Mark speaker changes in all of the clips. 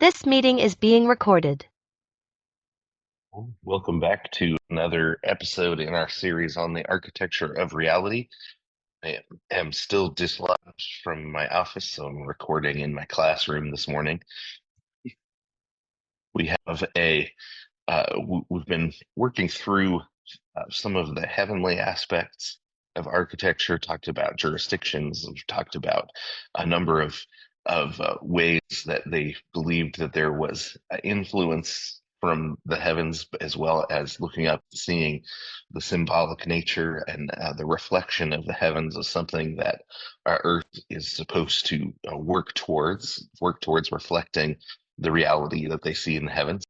Speaker 1: This meeting is being recorded.
Speaker 2: Welcome back to another episode in our series on the architecture of reality. I am still dislodged from my office, so I'm recording in my classroom this morning. We have we've been working through some of the heavenly aspects of architecture, talked about jurisdictions, we've talked about a number of ways that they believed that there was influence from the heavens, as well as looking up, seeing the symbolic nature and the reflection of the heavens as something that our Earth is supposed to work towards reflecting the reality that they see in the heavens.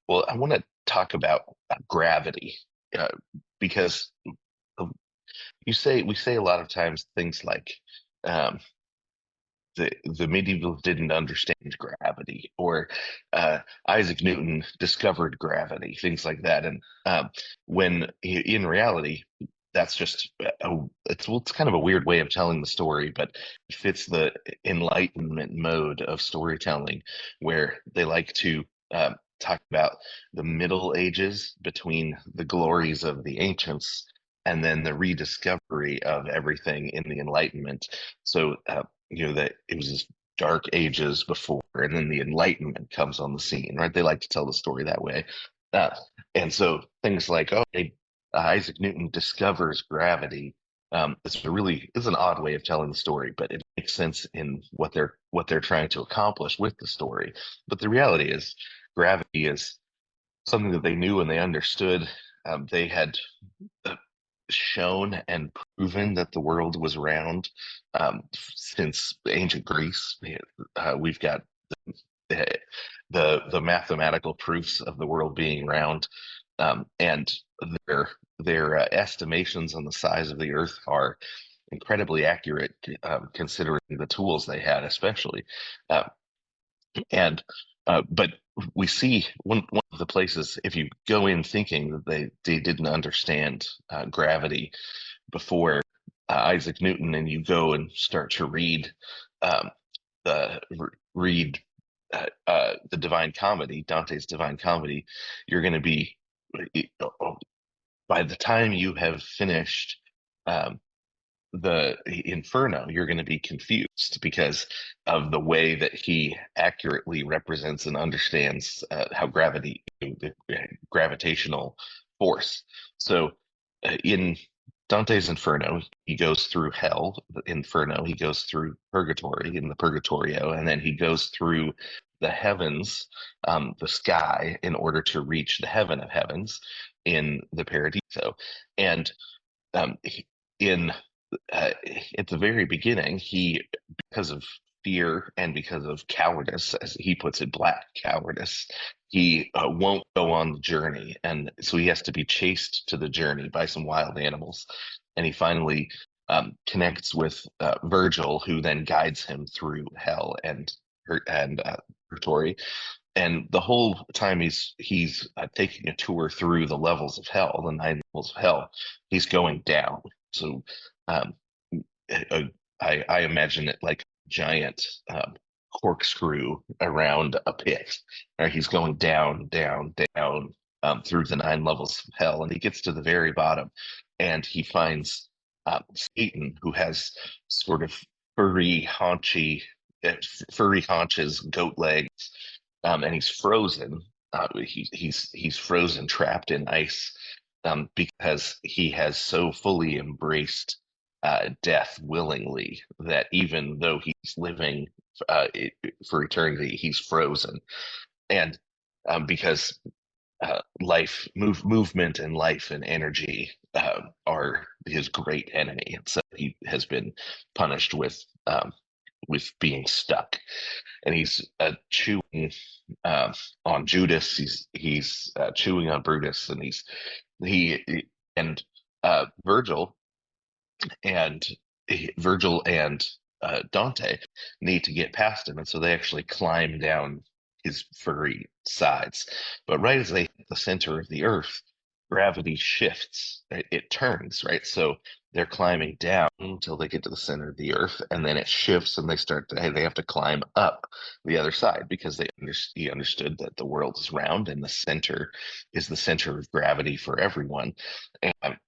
Speaker 2: Well, I want to talk about gravity, uh, because we say a lot of times things like um, the medievals didn't understand gravity, or uh, Isaac Newton discovered gravity, things like that. And when in reality, that's just it's kind of a weird way of telling the story, but it fits the Enlightenment mode of storytelling, where they like to talk about the Middle Ages between the glories of the ancients and then the rediscovery of everything in the Enlightenment. So that it was this dark ages before, and then the Enlightenment comes on the scene, right? They like to tell the story that way. Uh, and so things like, Isaac Newton discovers gravity. It's an odd way of telling the story, but it makes sense in what they're trying to accomplish with the story. But the reality is, gravity is something that they knew and they understood. They had uh, shown and proven that the world was round since ancient Greece. We've got the, the mathematical proofs of the world being round, and their estimations on the size of the Earth are incredibly accurate, considering the tools they had, especially. Uh, and but we see one of the places, if you go in thinking that they didn't understand gravity before Isaac Newton, and you go and start to um, read the Divine Comedy, Dante's Divine Comedy, you're going to be, by the time you have finished um, the Inferno, you're going to be confused because of the way that he accurately represents and understands how the gravitational force. So, in Dante's Inferno, he goes through hell, the Inferno, he goes through purgatory in the Purgatorio, and then he goes through the heavens, the sky, in order to reach the heaven of heavens in the Paradiso. And in uh, at the very beginning, because of fear and because of cowardice, as he puts it, black cowardice, he won't go on the journey. And so he has to be chased to the journey by some wild animals. And he finally connects with Virgil, who then guides him through hell and purgatory. And the whole time he's taking a tour through the levels of hell, the nine levels of hell, he's going down. So um, I imagine it like a giant corkscrew around a pit. Right? He's going down, down, down through the nine levels of hell, and he gets to the very bottom, and he finds Satan, who has sort of furry, haunchy, furry haunches, goat legs, and he's frozen. He's frozen, trapped in ice, because he has so fully embraced death willingly that even though he's living for eternity, he's frozen. And because movement and life and energy are his great enemy, and so he has been punished with being stuck, and he's chewing uh, on Judas. He's chewing on Brutus, and he and Virgil and Virgil and Dante need to get past him, and so they actually climb down his furry sides. But right as they hit the center of the earth, gravity shifts. It turns, right. So they're climbing down until they get to the center of the earth, and then it shifts, and they have to climb up the other side because he understood that the world is round and the center is the center of gravity for everyone.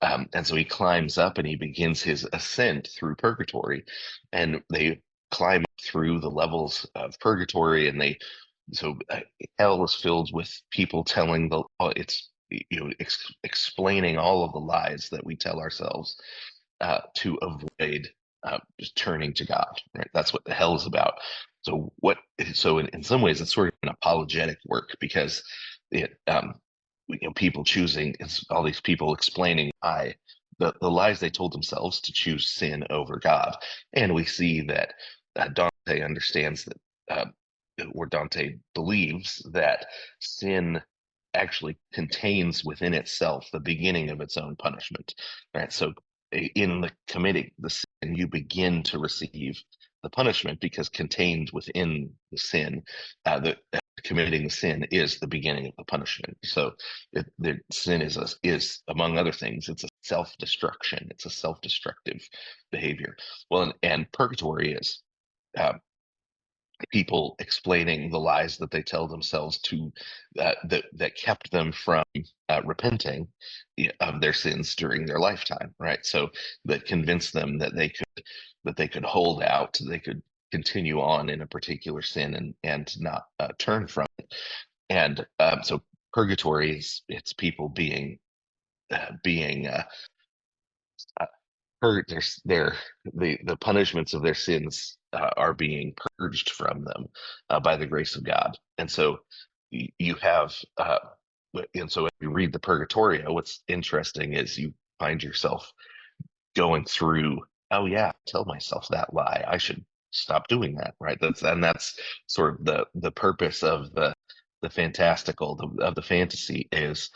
Speaker 2: And so he climbs up and he begins his ascent through purgatory, and they climb through the levels of purgatory, and hell is filled with people telling it's explaining all of the lies that we tell ourselves to avoid just turning to God. Right, that's what the hell is about. In some ways, it's sort of an apologetic work because it people choosing, it's all these people explaining why the lies they told themselves to choose sin over God. And we see that Dante understands that, or Dante believes that sin actually contains within itself the beginning of its own punishment. Right. So in the committing the sin, you begin to receive the punishment because contained within the sin, the committing the sin is the beginning of the punishment. So the sin is among other things, it's a self-destruction. It's a self-destructive behavior. Well, and purgatory is uh, people explaining the lies that they tell themselves to that kept them from repenting of their sins during their lifetime, right? So that convinced them that they could hold out, they could continue on in a particular sin and not turn from it. And so purgatory is, it's people being hurt the punishments of their sins are being purged from them by the grace of God. And so you have and so if you read the Purgatorio, what's interesting is you find yourself going through, oh yeah, tell myself that lie, I should stop doing that, right? That's sort of the purpose of the fantastical, of the fantasy, is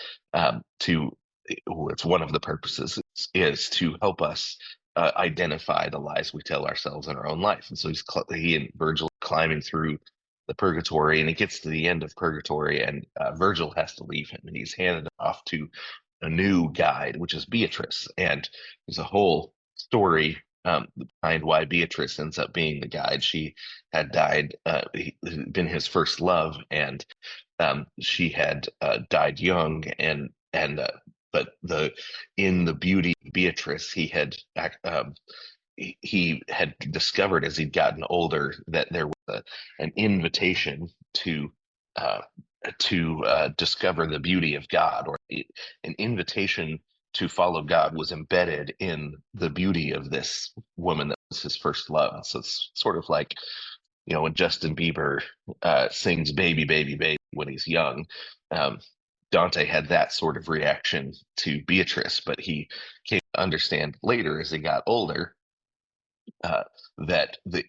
Speaker 2: to it's one of the purposes is to help us identify the lies we tell ourselves in our own life. And so he and Virgil climbing through the purgatory, and it gets to the end of purgatory, and Virgil has to leave him, and he's handed off to a new guide, which is Beatrice. And there's a whole story behind why Beatrice ends up being the guide. She had died, been his first love, and she had died young, but in the beauty of Beatrice, he had discovered as he'd gotten older that there was an invitation to uh, discover the beauty of God, or an invitation to follow God was embedded in the beauty of this woman that was his first love. So it's sort of like, when Justin Bieber sings "Baby, Baby, Baby" when he's young. Um, Dante had that sort of reaction to Beatrice, but he came to understand later as he got older uh, that the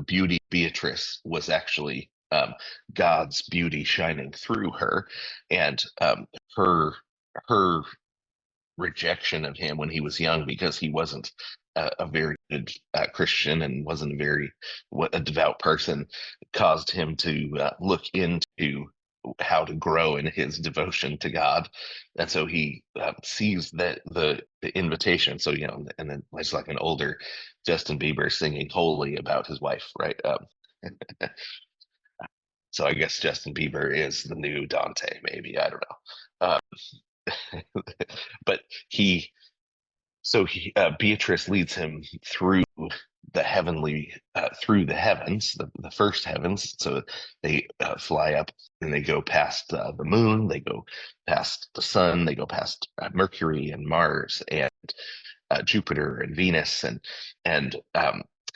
Speaker 2: beauty of Beatrice was actually God's beauty shining through her, and her her rejection of him when he was young, because he wasn't a very good Christian and wasn't a devout person, caused him to look into how to grow in his devotion to God. And so he sees that the invitation. So, and then it's like an older Justin Bieber singing "Holy" about his wife, right? So I guess Justin Bieber is the new Dante, maybe. I don't know. But Beatrice leads him through the heavens, the first heavens. So they fly up, and they go past the moon, they go past the sun, they go past Mercury and Mars and Jupiter and Venus, and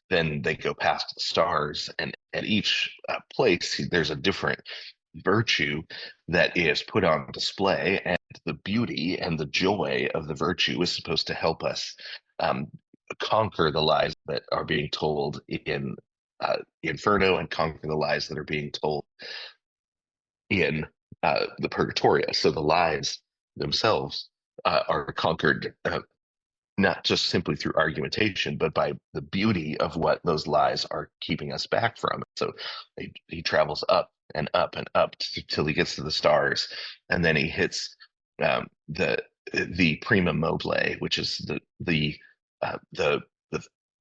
Speaker 2: then they go past the stars. And at each place, there's a different virtue that is put on display, and the beauty and the joy of the virtue is supposed to help us um, conquer the lies that are being told in Inferno, and conquer the lies that are being told in the Purgatorio. So the lies themselves are conquered not just simply through argumentation, but by the beauty of what those lies are keeping us back from. So he travels up and up and up till he gets to the stars, and then he hits the the prima mobile, which is the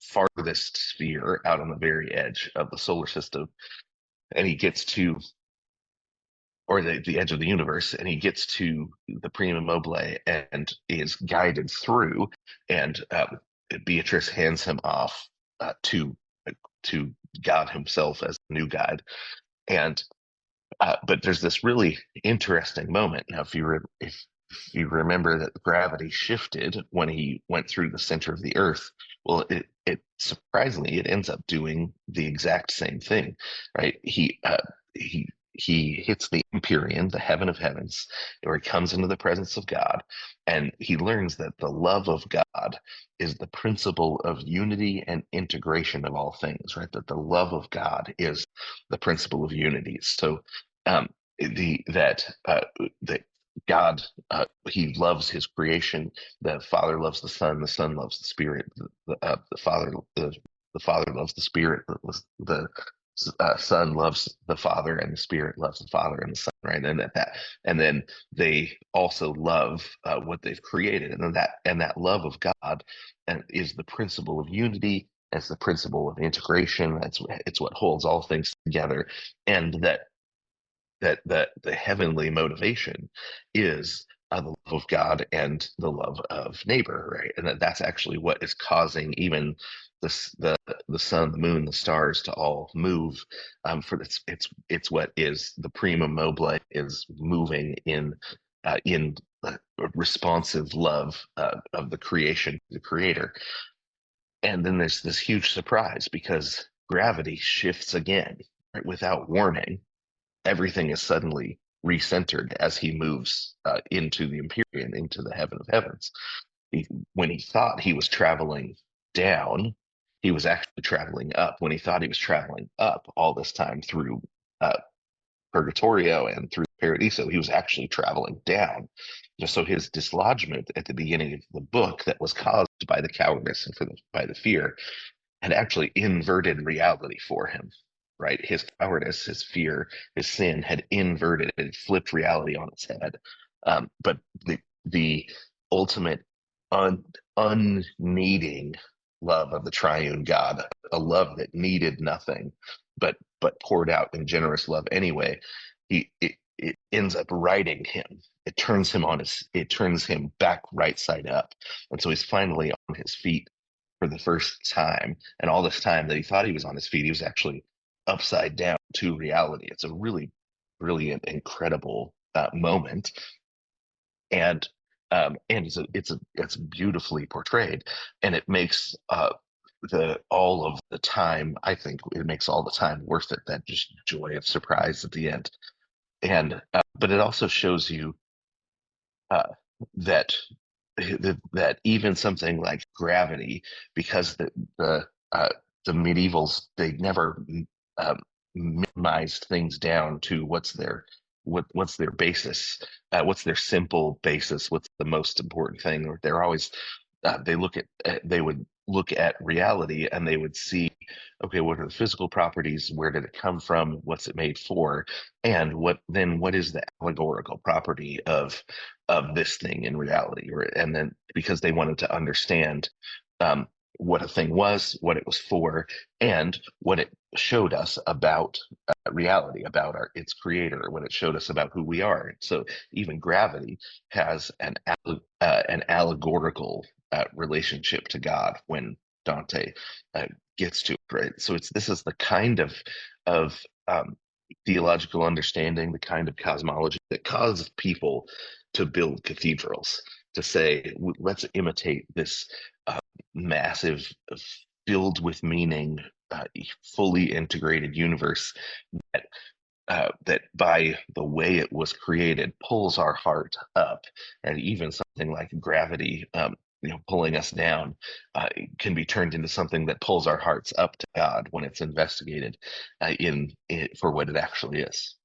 Speaker 2: farthest sphere out on the very edge of the solar system, and he gets to or the edge of the universe, and he gets to the prima mobile and is guided through, and Beatrice hands him off to God himself as the new God. And but there's this really interesting moment. Now, if you remember that gravity shifted when he went through the center of the Earth, well, it surprisingly it ends up doing the exact same thing, right? He hits the Empyrean, the heaven of heavens, where he comes into the presence of God, and he learns that the love of God is the principle of unity and integration of all things, right? That the love of God is the principle of unity. So um, that God, he loves his creation. The Father loves the Son loves the Spirit. The Father loves the Spirit. The Son loves the Father, and the Spirit loves the Father and the Son. Right, and then they also love what they've created, and that love of God and is the principle of unity. It's the principle of integration. It's what holds all things together, and that the heavenly motivation is the love of God and the love of neighbor, right? And that's actually what is causing even the sun, the moon, the stars to all move. For it's what is the prima mobile is moving in responsive love of the creation, the creator. And then there's this huge surprise because gravity shifts again, right, without warning. Everything is suddenly recentered as he moves into the Empyrean, into the heaven of heavens. When he thought he was traveling down, he was actually traveling up. When he thought he was traveling up all this time through uh, Purgatorio and through Paradiso, he was actually traveling down. So his dislodgement at the beginning of the book that was caused by the cowardice and by the fear had actually inverted reality for him, right? His cowardice, his fear, his sin had inverted and flipped reality on its head. But the ultimate unneeding love of the triune God, a love that needed nothing, but poured out in generous love anyway, it ends up righting him. It turns him back right side up. And so he's finally on his feet for the first time. And all this time that he thought he was on his feet, he was actually upside down to reality. It's a really brilliant, incredible moment, and it's beautifully portrayed, and it makes the all of the time. I think it makes all the time worth it. That just joy of surprise at the end, and but it also shows you uh, that that even something like gravity, because uh, the medievals, they never um, minimized things down to what's their basis, what's their simple basis, what's the most important thing. Or they're always they would look at reality and they would see, okay, what are the physical properties? Where did it come from? What's it made for? And what is the allegorical property of this thing in reality? Or and then because they wanted to understand um, what a thing was, what it was for, and what it showed us about reality, about its creator, what it showed us about who we are. So even gravity has an allegorical relationship to God when Dante gets to it. Right. So this is the kind of theological understanding, the kind of cosmology that caused people to build cathedrals, to say, let's imitate this massive, filled with meaning, fully integrated universe that that by the way it was created pulls our heart up, and even something like gravity, pulling us down, can be turned into something that pulls our hearts up to God when it's investigated for what it actually is.